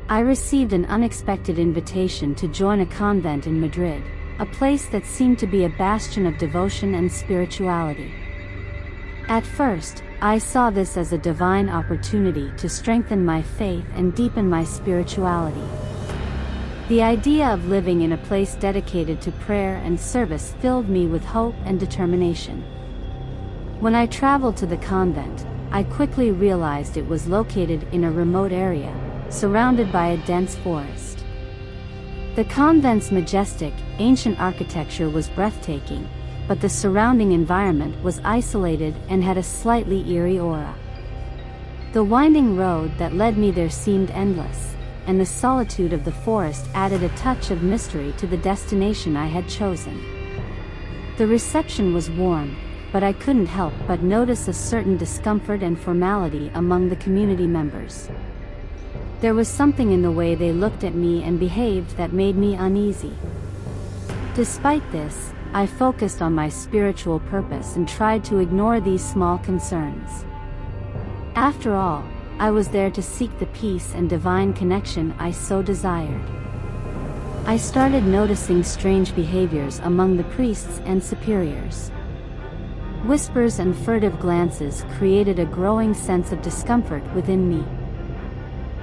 I received an unexpected invitation to join a convent in Madrid, a place that seemed to be a bastion of devotion and spirituality. At first, I saw this as a divine opportunity to strengthen my faith and deepen my spirituality. The idea of living in a place dedicated to prayer and service filled me with hope and determination. When I traveled to the convent, I quickly realized it was located in a remote area, surrounded by a dense forest. The convent's majestic, ancient architecture was breathtaking, but the surrounding environment was isolated and had a slightly eerie aura. The winding road that led me there seemed endless, and the solitude of the forest added a touch of mystery to the destination I had chosen. The reception was warm, but I couldn't help but notice a certain discomfort and formality among the community members. There was something in the way they looked at me and behaved that made me uneasy. Despite this, I focused on my spiritual purpose and tried to ignore these small concerns. After all, I was there to seek the peace and divine connection I so desired. I started noticing strange behaviors among the priests and superiors. Whispers and furtive glances created a growing sense of discomfort within me.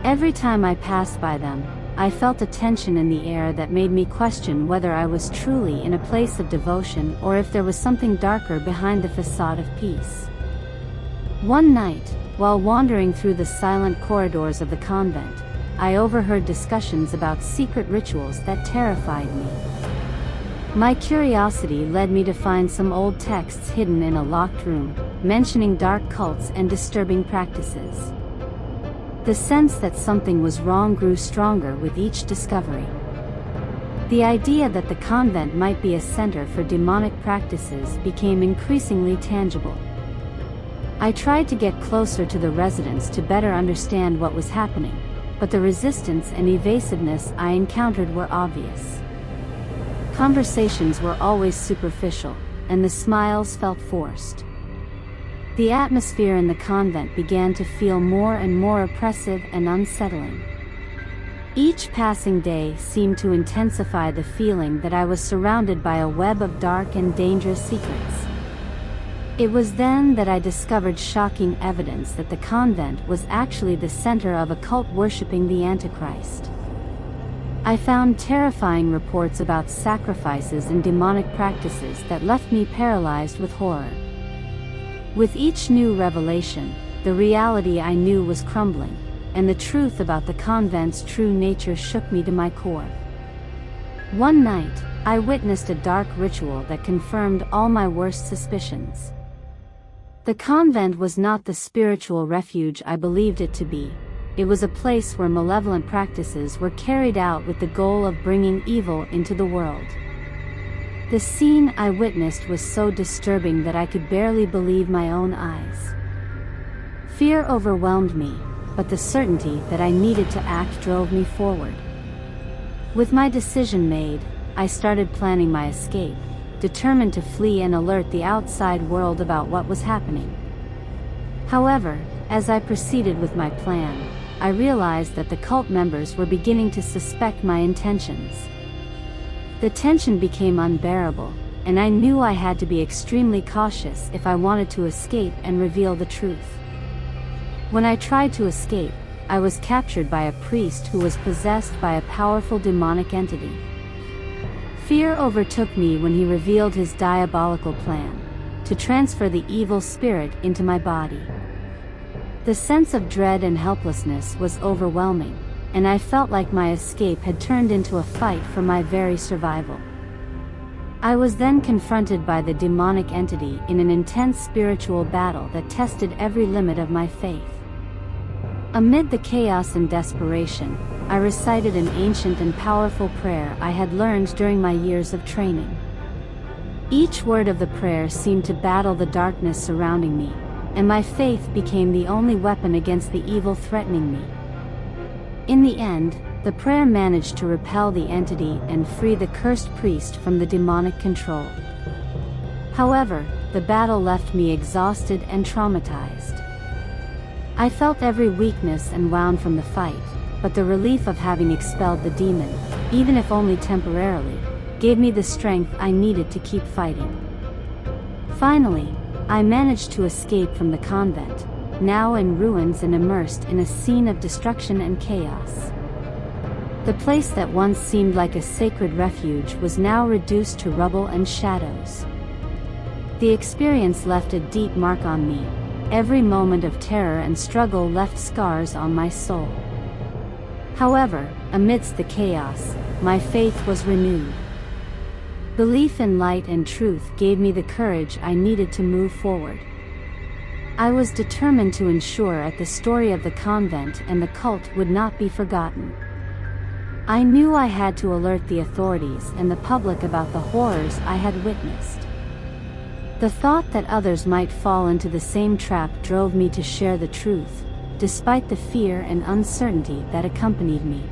Every time I passed by them, I felt a tension in the air that made me question whether I was truly in a place of devotion or if there was something darker behind the facade of peace. One night, while wandering through the silent corridors of the convent, I overheard discussions about secret rituals that terrified me. My curiosity led me to find some old texts hidden in a locked room, mentioning dark cults and disturbing practices. The sense that something was wrong grew stronger with each discovery. The idea that the convent might be a center for demonic practices became increasingly tangible. I tried to get closer to the residents to better understand what was happening, but the resistance and evasiveness I encountered were obvious. Conversations were always superficial, and the smiles felt forced. The atmosphere in the convent began to feel more and more oppressive and unsettling. Each passing day seemed to intensify the feeling that I was surrounded by a web of dark and dangerous secrets. It was then that I discovered shocking evidence that the convent was actually the center of a cult worshipping the Antichrist. I found terrifying reports about sacrifices and demonic practices that left me paralyzed with horror. With each new revelation, the reality I knew was crumbling, and the truth about the convent's true nature shook me to my core. One night, I witnessed a dark ritual that confirmed all my worst suspicions. The convent was not the spiritual refuge I believed it to be. It was a place where malevolent practices were carried out with the goal of bringing evil into the world. The scene I witnessed was so disturbing that I could barely believe my own eyes. Fear overwhelmed me, but the certainty that I needed to act drove me forward. With my decision made, I started planning my escape, determined to flee and alert the outside world about what was happening. However, as I proceeded with my plan, I realized that the cult members were beginning to suspect my intentions. The tension became unbearable, and I knew I had to be extremely cautious if I wanted to escape and reveal the truth. When I tried to escape, I was captured by a priest who was possessed by a powerful demonic entity. Fear overtook me when he revealed his diabolical plan to transfer the evil spirit into my body. The sense of dread and helplessness was overwhelming, and I felt like my escape had turned into a fight for my very survival. I was then confronted by the demonic entity in an intense spiritual battle that tested every limit of my faith. Amid the chaos and desperation, I recited an ancient and powerful prayer I had learned during my years of training. Each word of the prayer seemed to battle the darkness surrounding me, and my faith became the only weapon against the evil threatening me. In the end, the prayer managed to repel the entity and free the cursed priest from the demonic control. However, the battle left me exhausted and traumatized. I felt every weakness and wound from the fight, but the relief of having expelled the demon, even if only temporarily, gave me the strength I needed to keep fighting. Finally, I managed to escape from the convent, now in ruins and immersed in a scene of destruction and chaos. The place that once seemed like a sacred refuge was now reduced to rubble and shadows. The experience left a deep mark on me. Every moment of terror and struggle left scars on my soul. However, amidst the chaos, my faith was renewed. Belief in light and truth gave me the courage I needed to move forward. I was determined to ensure that the story of the convent and the cult would not be forgotten. I knew I had to alert the authorities and the public about the horrors I had witnessed. The thought that others might fall into the same trap drove me to share the truth, despite the fear and uncertainty that accompanied me.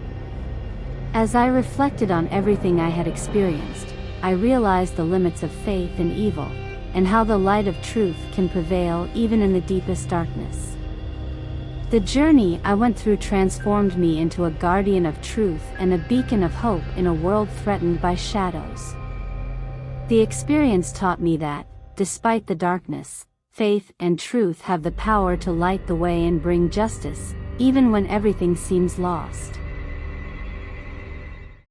As I reflected on everything I had experienced, I realized the limits of faith and evil, and how the light of truth can prevail even in the deepest darkness. The journey I went through transformed me into a guardian of truth and a beacon of hope in a world threatened by shadows. The experience taught me that, despite the darkness, faith and truth have the power to light the way and bring justice, even when everything seems lost.